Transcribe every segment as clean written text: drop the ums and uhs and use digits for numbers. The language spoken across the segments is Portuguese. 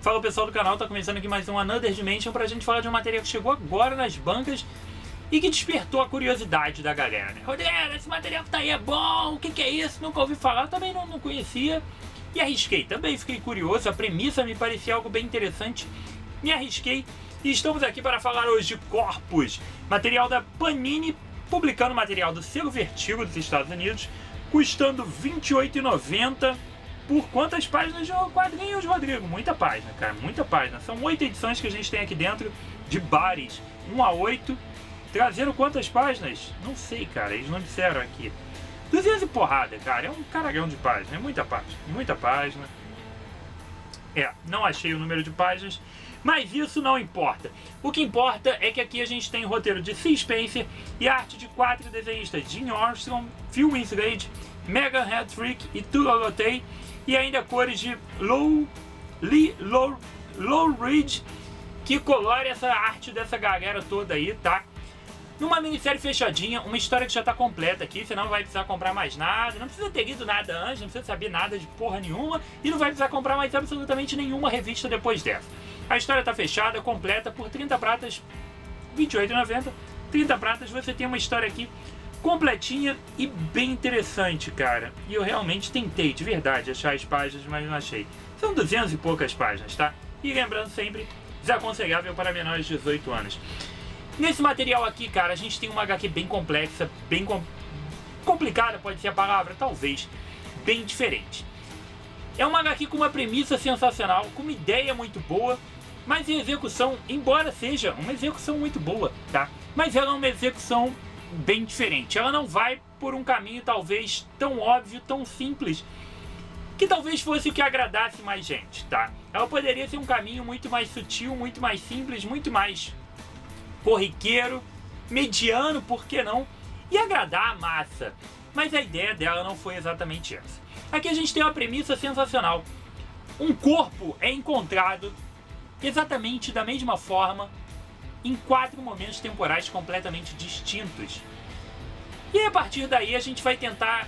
Fala pessoal do canal, tá começando aqui mais um Another Dimension pra gente falar de um material que chegou agora nas bancas e que despertou a curiosidade da galera, né? Rodrigo, esse material que tá aí é bom, o que é isso? Nunca ouvi falar, também não conhecia e arrisquei, também fiquei curioso, a premissa me parecia algo bem interessante, me arrisquei e estamos aqui para falar hoje de Corpus, material da Panini, publicando material do selo Vertigo dos Estados Unidos, custando R$ 28,90. Por quantas páginas de quadrinhos, Rodrigo? Muita página, cara, muita página. São 8 edições que a gente tem aqui dentro de bares, 1 a 8. Trazendo quantas páginas? Não sei, cara, eles não disseram aqui. 200 e porrada, cara, é um caralhão de página, é muita página, muita página. Não achei o número de páginas, mas isso não importa. O que importa é que aqui a gente tem o roteiro de C. Spencer e arte de 4 desenhistas, Jim Armstrong, Phil Winslade, Megan Hetrick e Tula Lotay, e ainda cores de Lou Reed, que colore essa arte dessa galera toda aí, tá? Numa minissérie fechadinha, uma história que já tá completa aqui, você não vai precisar comprar mais nada, não precisa ter lido nada antes, não precisa saber nada de porra nenhuma, e não vai precisar comprar mais absolutamente nenhuma revista depois dessa. A história tá fechada, completa, por 30 pratas, R$ 28,90, 30 pratas, você tem uma história aqui completinha e bem interessante, cara. E eu realmente tentei, de verdade, achar as páginas, mas não achei. São 200 e poucas páginas, tá? E lembrando sempre, desaconselhável para menores de 18 anos. Nesse material aqui, cara, a gente tem uma HQ bem complexa, bem complicada, pode ser a palavra, talvez, bem diferente. É uma HQ com uma premissa sensacional, com uma ideia muito boa, mas a execução, embora seja uma execução muito boa, tá? Mas ela é uma execução bem diferente. Ela não vai por um caminho talvez tão óbvio, tão simples, que talvez fosse o que agradasse mais gente, tá? Ela poderia ser um caminho muito mais sutil, muito mais simples, muito mais corriqueiro, mediano, por que não? E agradar a massa. Mas a ideia dela não foi exatamente essa. Aqui a gente tem uma premissa sensacional. Um corpo é encontrado exatamente da mesma forma em 4 momentos temporais completamente distintos. E a partir daí a gente vai tentar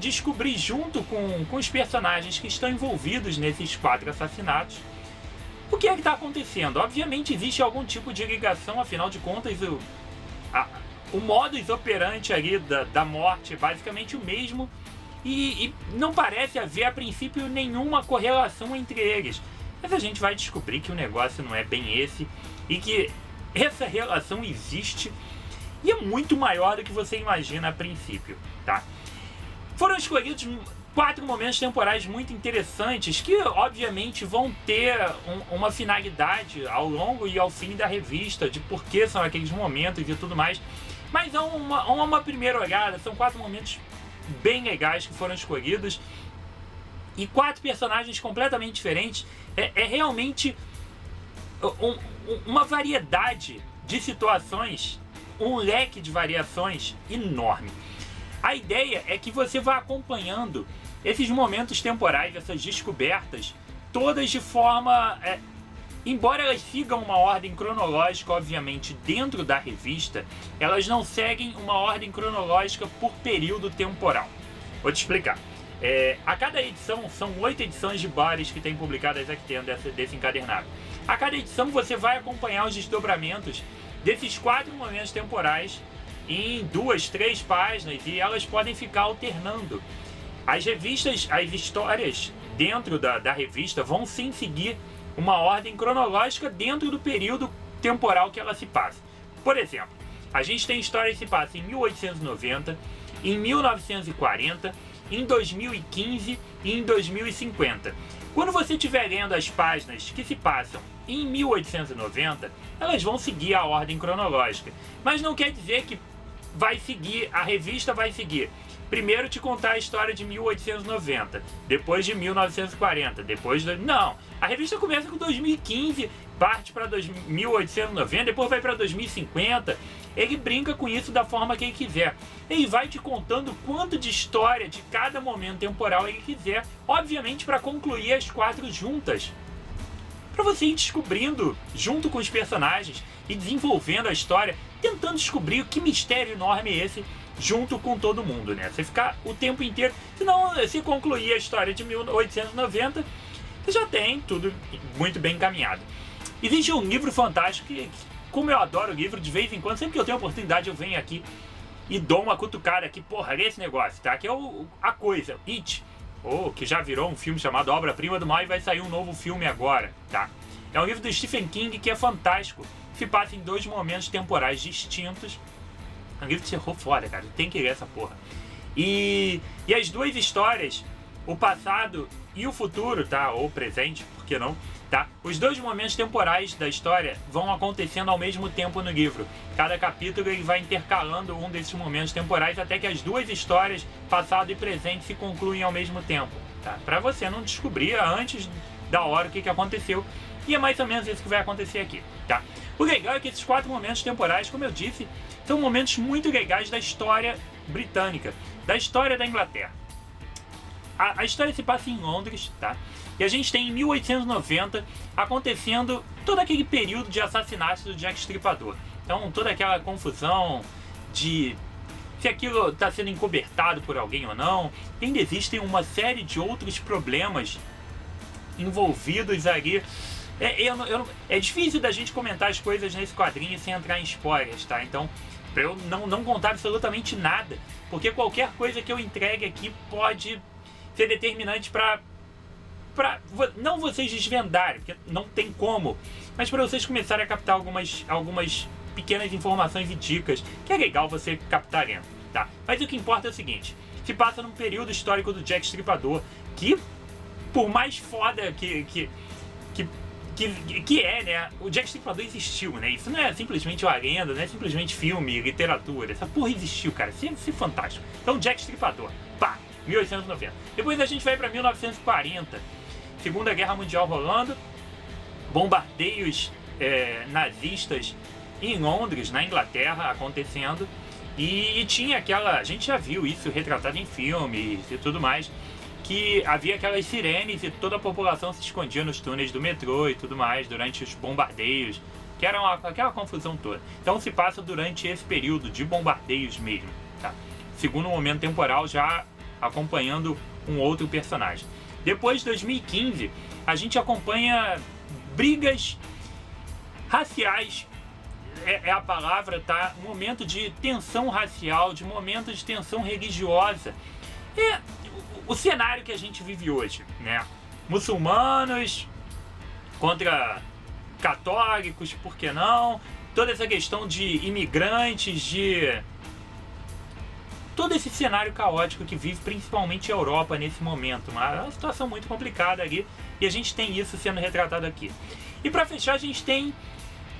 descobrir junto com os personagens que estão envolvidos nesses 4 assassinatos o que é que está acontecendo. Obviamente existe algum tipo de ligação, afinal de contas o modus operandi ali da morte é basicamente o mesmo e não parece haver a princípio nenhuma correlação entre eles. Mas a gente vai descobrir que o negócio não é bem esse e que essa relação existe e é muito maior do que você imagina a princípio, tá? Foram escolhidos 4 momentos temporais muito interessantes que obviamente vão ter uma finalidade ao longo e ao fim da revista, de por que são aqueles momentos e tudo mais. Mas a uma primeira olhada, são 4 momentos bem legais que foram escolhidos e 4 personagens completamente diferentes. É realmente uma variedade de situações, um leque de variações enorme. A ideia é que você vá acompanhando esses momentos temporais, essas descobertas, todas de forma... embora elas sigam uma ordem cronológica, obviamente, dentro da revista, elas não seguem uma ordem cronológica por período temporal. Vou te explicar. A cada edição, são 8 edições de bares que tem publicadas aqui dentro desse encadernado. A cada edição você vai acompanhar os desdobramentos desses 4 momentos temporais em 2, 3 páginas e elas podem ficar alternando. As revistas, as histórias dentro da revista vão sim seguir uma ordem cronológica dentro do período temporal que ela se passa. Por exemplo, a gente tem histórias que se passam em 1890, em 1940, em 2015 e em 2050. Quando você estiver lendo as páginas que se passam em 1890, elas vão seguir a ordem cronológica. Mas não quer dizer que a revista vai seguir. Primeiro te contar a história de 1890, depois de 1940, Não, a revista começa com 2015, parte para 1890, depois vai para 2050. Ele brinca com isso da forma que ele quiser. Ele vai te contando quanto de história de cada momento temporal ele quiser, obviamente para concluir as 4 juntas. Para você ir descobrindo junto com os personagens e desenvolvendo a história, tentando descobrir que mistério enorme é esse junto com todo mundo, né? Você ficar o tempo inteiro, senão se concluir a história de 1890, você já tem tudo muito bem encaminhado. Existe um livro fantástico que, como eu adoro livro, de vez em quando, sempre que eu tenho oportunidade, eu venho aqui e dou uma cutucada aqui, porra, olha esse negócio, tá? Que é A Coisa, It, que já virou um filme chamado Obra-Prima do Mal e vai sair um novo filme agora, tá? É um livro do Stephen King que é fantástico, se passa em 2 momentos temporais distintos. É um livro de terror foda, cara, tem que ler essa porra. E as 2 histórias, o passado e o futuro, tá? Ou o presente, por que não? Tá? Os 2 momentos temporais da história vão acontecendo ao mesmo tempo no livro. Cada capítulo ele vai intercalando um desses momentos temporais até que as 2 histórias, passado e presente, se concluem ao mesmo tempo. Tá? Para você não descobrir antes da hora o que aconteceu. E é mais ou menos isso que vai acontecer aqui. Tá? O legal é que esses 4 momentos temporais, como eu disse, são momentos muito legais da história britânica, da história da Inglaterra. A história se passa em Londres, tá? E a gente tem em 1890 acontecendo todo aquele período de assassinato do Jack Stripador. Então toda aquela confusão de se aquilo está sendo encobertado por alguém ou não. Ainda existem uma série de outros problemas envolvidos ali. É difícil da gente comentar as coisas nesse quadrinho sem entrar em spoilers, tá? Então, para eu não contar absolutamente nada, porque qualquer coisa que eu entregue aqui pode ser determinante para não vocês desvendarem, porque não tem como, mas para vocês começarem a captar algumas pequenas informações e dicas que é legal você captar lendo, tá? Mas o que importa é o seguinte: se passa num período histórico do Jack Stripador, que por mais foda que é, né? O Jack Stripador existiu, né? Isso não é simplesmente uma lenda, não é simplesmente filme, literatura. Essa porra existiu, cara. Isso é fantástico. Então, Jack Stripador, pá, 1890. Depois a gente vai pra 1940. Segunda Guerra Mundial rolando. Bombardeios nazistas em Londres, na Inglaterra, acontecendo. E tinha aquela... A gente já viu isso retratado em filmes e tudo mais, que havia aquelas sirenes e toda a população se escondia nos túneis do metrô e tudo mais durante os bombardeios, que era aquela confusão toda. Então se passa durante esse período de bombardeios mesmo, tá? Segundo momento temporal, já acompanhando um outro personagem. Depois de 2015, a gente acompanha brigas raciais, é a palavra, tá? Um momento de tensão racial, de momento de tensão religiosa. O cenário que a gente vive hoje, né? Muçulmanos contra católicos, por que não? Toda essa questão de imigrantes, de todo esse cenário caótico que vive principalmente a Europa nesse momento. Uma situação muito complicada ali, e a gente tem isso sendo retratado aqui. E para fechar, a gente tem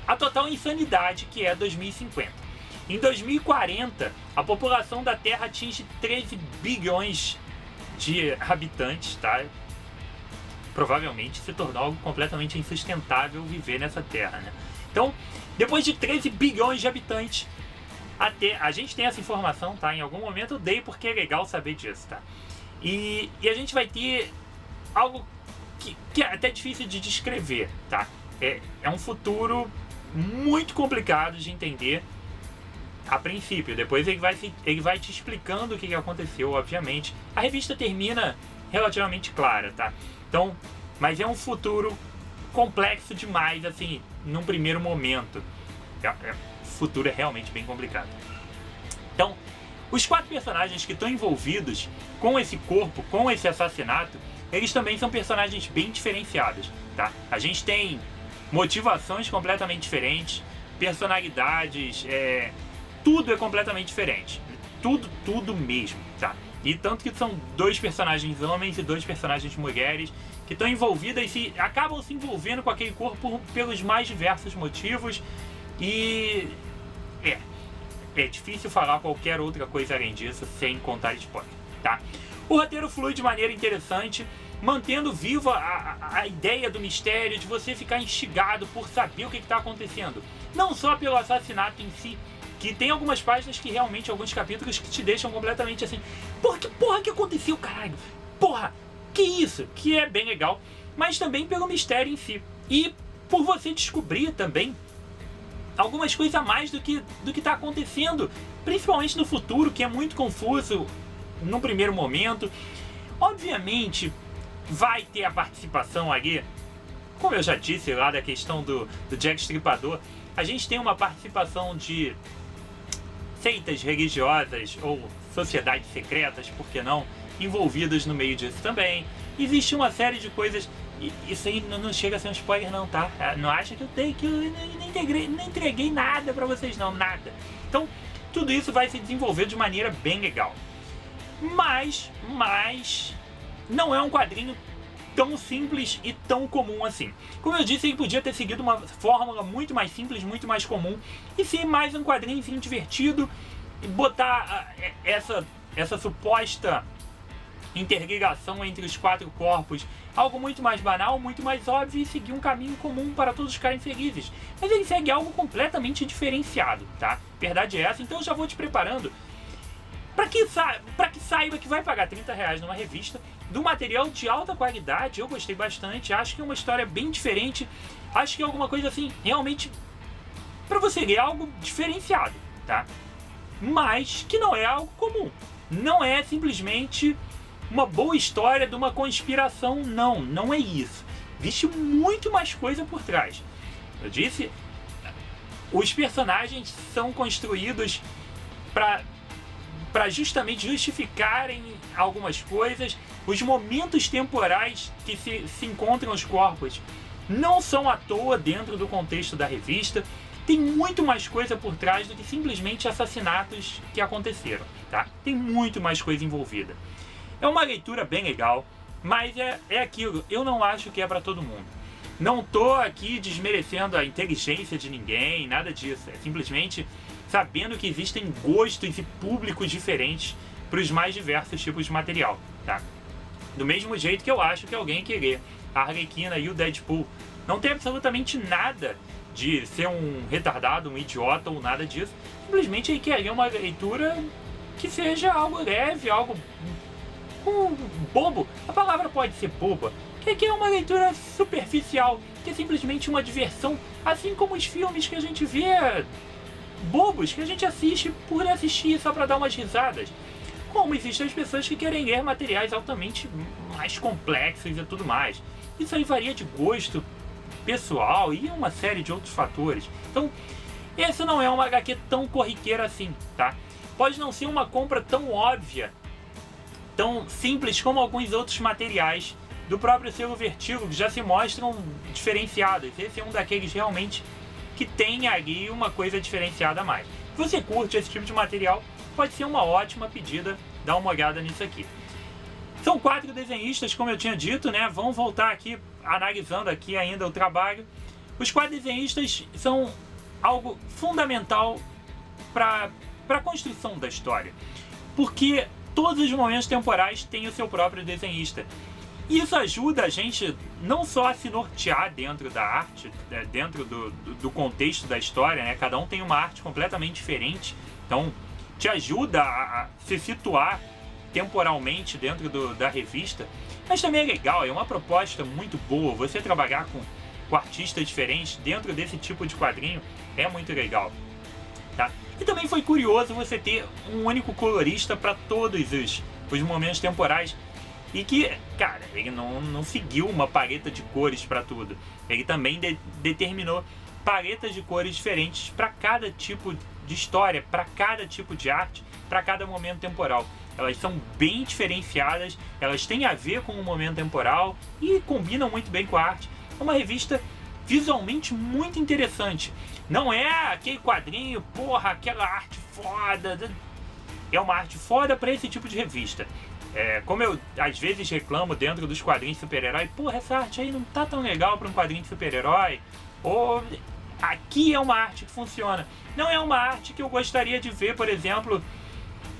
a total insanidade, que é 2050. Em 2040, a população da Terra atinge 13 bilhões de habitantes, tá? Provavelmente se tornou algo completamente insustentável viver nessa Terra, né? Então, depois de 13 bilhões de habitantes, a gente tem essa informação, tá? Em algum momento eu dei porque é legal saber disso, tá? E a gente vai ter algo que é até difícil de descrever, tá? É um futuro muito complicado de entender a princípio. Depois ele vai te explicando o que aconteceu, obviamente. A revista termina relativamente clara, tá? Então, mas é um futuro complexo demais, assim, num primeiro momento. O futuro é realmente bem complicado. Então, os 4 personagens que estão envolvidos com esse corpo, com esse assassinato, eles também são personagens bem diferenciados, tá? A gente tem motivações completamente diferentes, personalidades, tudo é completamente diferente. Tudo mesmo, tá? E tanto que são 2 personagens homens e 2 personagens mulheres que estão envolvidas e acabam se envolvendo com aquele corpo pelos mais diversos motivos. E é difícil falar qualquer outra coisa além disso sem contar spoiler, tá? O roteiro flui de maneira interessante, mantendo viva a ideia do mistério, de você ficar instigado por saber o que está acontecendo. Não só pelo assassinato em si, que tem algumas páginas que realmente, alguns capítulos que te deixam completamente assim, porra que aconteceu, caralho? Porra, que isso? Que é bem legal, mas também pelo mistério em si. E por você descobrir também algumas coisas a mais do que está acontecendo, principalmente no futuro, que é muito confuso num primeiro momento. Obviamente, vai ter a participação ali, como eu já disse lá da questão do Jack Stripador, a gente tem uma participação de seitas religiosas ou sociedades secretas, por que não, envolvidas no meio disso também. Existe uma série de coisas, e isso aí não chega a ser um spoiler não, tá? Não acha que eu não entreguei nada pra vocês não, nada. Então, tudo isso vai se desenvolver de maneira bem legal. Mas não é um quadrinho tão simples e tão comum assim. Como eu disse, ele podia ter seguido uma fórmula muito mais simples, muito mais comum, e ser mais um quadrinho divertido, e botar essa suposta interligação entre os 4 corpos, algo muito mais banal, muito mais óbvio, e seguir um caminho comum para todos ficarem felizes. Mas ele segue algo completamente diferenciado, tá? Verdade é essa, então eu já vou te preparando para que saiba que vai pagar R$30 numa revista do material de alta qualidade. Eu gostei bastante, acho que é uma história bem diferente, acho que é alguma coisa assim, realmente, para você ler, algo diferenciado, tá? Mas que não é algo comum, não é simplesmente uma boa história de uma conspiração, não é isso. Existe muito mais coisa por trás. Eu disse, os personagens são construídos para justamente justificarem algumas coisas. Os momentos temporais que se encontram os corpos não são à toa dentro do contexto da revista. Tem muito mais coisa por trás do que simplesmente assassinatos que aconteceram, tá? Tem muito mais coisa envolvida. É uma leitura bem legal, mas é aquilo, eu não acho que é para todo mundo. Não tô aqui desmerecendo a inteligência de ninguém, nada disso. É simplesmente sabendo que existem gostos e públicos diferentes para os mais diversos tipos de material, tá? Do mesmo jeito que eu acho que alguém que lê a Arlequina e o Deadpool não tem absolutamente nada de ser um retardado, um idiota ou nada disso. Simplesmente ele quer ler uma leitura que seja algo leve, algo bobo. A palavra pode ser boba, que é uma leitura superficial, que é simplesmente uma diversão, assim como os filmes que a gente vê bobos, que a gente assiste por assistir só para dar umas risadas. Como existem as pessoas que querem ler materiais altamente mais complexos e tudo mais. Isso aí varia de gosto pessoal e uma série de outros fatores. Então, essa não é uma HQ tão corriqueira assim, tá? Pode não ser uma compra tão óbvia, tão simples como alguns outros materiais do próprio selo Vertigo, que já se mostram diferenciados. Esse é um daqueles realmente que tem ali uma coisa diferenciada a mais. Se você curte esse tipo de material, pode ser uma ótima pedida, dá uma olhada nisso aqui. São 4 desenhistas, como eu tinha dito, né? Vamos voltar aqui, analisando aqui ainda o trabalho. Os 4 desenhistas são algo fundamental para a construção da história, porque todos os momentos temporais têm o seu próprio desenhista. Isso ajuda a gente não só a se nortear dentro da arte, dentro do contexto da história, né? Cada um tem uma arte completamente diferente, então te ajuda a se situar temporalmente dentro da revista, mas também é legal, é uma proposta muito boa. Você trabalhar com artistas diferentes dentro desse tipo de quadrinho é muito legal, tá? E também foi curioso você ter um único colorista para todos os momentos temporais, e que, cara, ele não seguiu uma paleta de cores para tudo. Ele também determinou paletas de cores diferentes para cada tipo de história, para cada tipo de arte, para cada momento temporal. Elas são bem diferenciadas, elas têm a ver com o momento temporal e combinam muito bem com a arte. É uma revista visualmente muito interessante. Não é aquele quadrinho, porra, aquela arte foda. É uma arte foda para esse tipo de revista. Como eu às vezes reclamo dentro dos quadrinhos de super-herói, porra, essa arte aí não tá tão legal para um quadrinho de super-herói. Ou aqui é uma arte que funciona. Não é uma arte que eu gostaria de ver, por exemplo,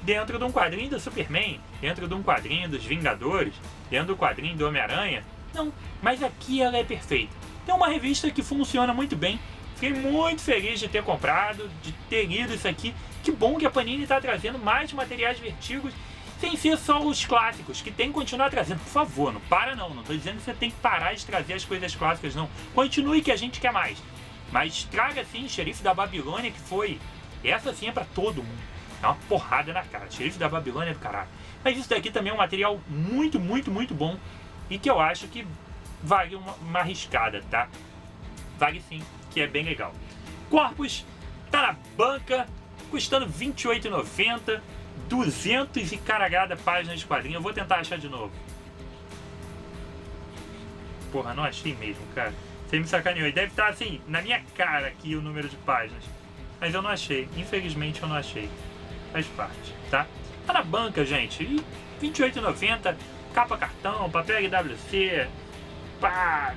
dentro de um quadrinho do Superman, dentro de um quadrinho dos Vingadores, dentro do quadrinho do Homem-Aranha. Não, mas aqui ela é perfeita. É uma revista que funciona muito bem. Fiquei muito feliz de ter comprado, de ter lido isso aqui. Que bom que a Panini está trazendo mais materiais Vertigos, sem ser só os clássicos, que tem que continuar trazendo. Por favor, não para não. Não estou dizendo que você tem que parar de trazer as coisas clássicas, não. Continue, que a gente quer mais. Mas traga sim Xerife da Babilônia, que foi... Essa sim é pra todo mundo. É uma porrada na cara. Xerife da Babilônia é do caralho. Mas isso daqui também é um material muito, muito, muito bom. e que eu acho que vale uma arriscada, tá? Vale sim, que é bem legal. Corpus tá na banca, custando R$ 28,90, 200 e caragada páginas de quadrinho. Eu vou tentar achar de novo. Porra, não achei mesmo, cara. Você me sacaneou. Deve estar assim, na minha cara aqui o número de páginas. Mas eu não achei. Infelizmente eu não achei. Faz parte, tá? Tá na banca, gente. E R$ 28,90, capa cartão, papel HWC. Pá.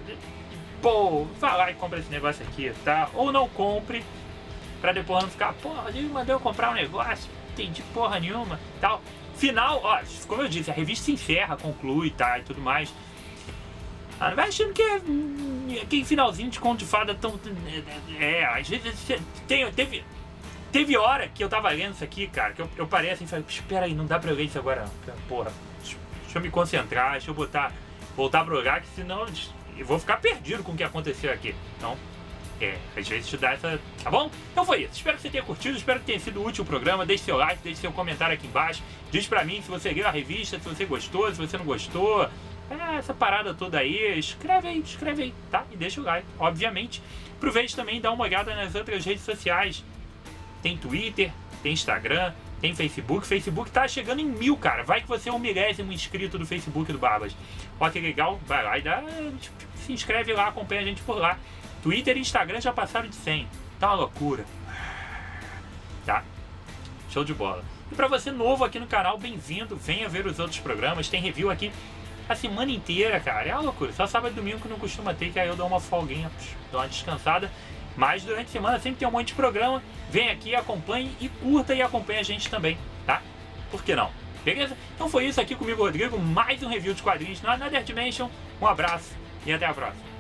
Pô, vai lá e compra esse negócio aqui, tá? Ou não compre, pra depois não ficar, porra, ele mandou eu comprar um negócio, entendi porra nenhuma, tal. Final, ó, como eu disse, a revista se encerra, conclui, tá, e tudo mais. Ah, não vai achando que é aquele finalzinho de conto de fada tão... às vezes teve hora que eu tava lendo isso aqui, cara, que eu parei assim e falei, espera aí, não dá pra eu ler isso agora não. Porra, deixa eu me concentrar, deixa eu voltar pra olhar, que senão eu vou ficar perdido com o que aconteceu aqui. Então, às vezes te dá essa... Tá bom? Então foi isso. Espero que você tenha curtido, espero que tenha sido útil o programa. Deixe seu like, deixe seu comentário aqui embaixo. Diz pra mim se você leu a revista, se você gostou, se você não gostou. Essa parada toda aí, escreve aí, tá? E deixa o like, obviamente. Aproveite também e dá uma olhada nas outras redes sociais. Tem Twitter, tem Instagram, tem Facebook. Facebook tá chegando em 1000, cara. Vai que você é o 1000º inscrito do Facebook do Barbas. Ó, que legal. Vai lá e se inscreve lá, acompanha a gente por lá. Twitter e Instagram já passaram de 100. Tá uma loucura. Tá? Show de bola. E pra você novo aqui no canal, bem-vindo. Venha ver os outros programas. Tem review aqui a semana inteira, cara. É uma loucura. Só sábado e domingo que não costuma ter, que aí eu dou uma folguinha, dou uma descansada. Mas durante a semana sempre tem um monte de programa. Vem aqui, acompanhe e curta e acompanhe a gente também, tá? Por que não? Beleza? Então foi isso aqui comigo, Rodrigo. Mais um review de quadrinhos na Nerd Dimension. Um abraço e até a próxima.